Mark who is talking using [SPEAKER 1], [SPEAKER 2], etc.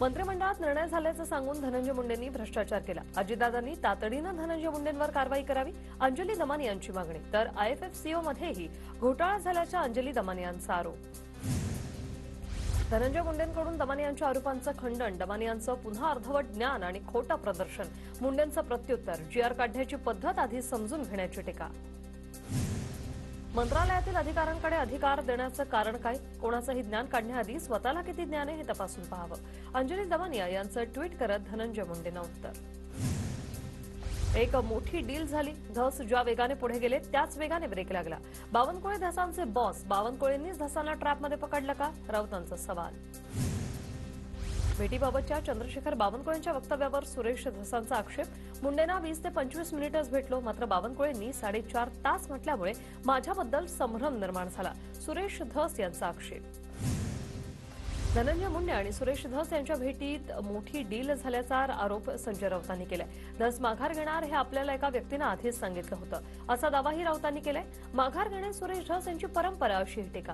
[SPEAKER 1] मंत्रिमंडळात निर्णय झाल्याचं सांगून धनंजय मुंडेंनी भ्रष्टाचार केला। अजितदादांनी तातडीनं धनंजय मुंडेंवर कारवाई करावी, अंजली दमानियांची मागणी। तर आयएफएफसीओ मध्येही घोटाळा झाल्याचा अंजली दमानियांचा आरोप। धनंजय मुंडेंकडून दमानियांच्या आरोपांचं खंडन, दमानियांचं पुन्हा अर्धवट ज्ञान आणि खोटं प्रदर्शन, मुंडेंचं प्रत्युत्तर, जीआर काढण्याची पद्धत आधी समजून घेण्याची टीका। मंत्रालयातील अधिकाऱ्यांकडे अधिकार देण्याचं कारण काय? कोणाचंही ज्ञान काढण्याआधी स्वतःला किती ज्ञान आहे हे तपासून पाहावं, अंजली दमानिया यांचं ट्विट करत धनंजय मुंडेंना उत्तर। एक मोठी डील झाली, धस ज्या वेगाने पुढे गेले त्याच वेगाने ब्रेक लागला। बावनकुळे धसांचे बॉस बावनकुळेंनीच धसांना ट्रॅपमध्ये पकडलं का? राऊतांचा सवाल। भेटीबाबतच्या चंद्रशेखर बावनकुळेंच्या वक्तव्यावर सुरेश धसांचा आक्षेप, मुंडेंना 20 ते 25 मिनिटच भेटलो, मात्र बावनकुळेंनी 4.5 तास म्हटल्यामुळे माझ्याबद्दल संभ्रम निर्माण झाला, सुरेश धस यांचा आक्षेप। धनंजय मुंडे आणि सुरेश धस यांच्या भेटीत मोठी डील झाल्याचा आरोप संजय राऊतांनी केलाय। धस माघार घेणार हे आपल्याला एका व्यक्तीनं आधीच सांगितलं होतं, असा दावाही राऊतांनी केलाय। माघार घेणे सुरेश धस यांची परंपरा, अशी टीका।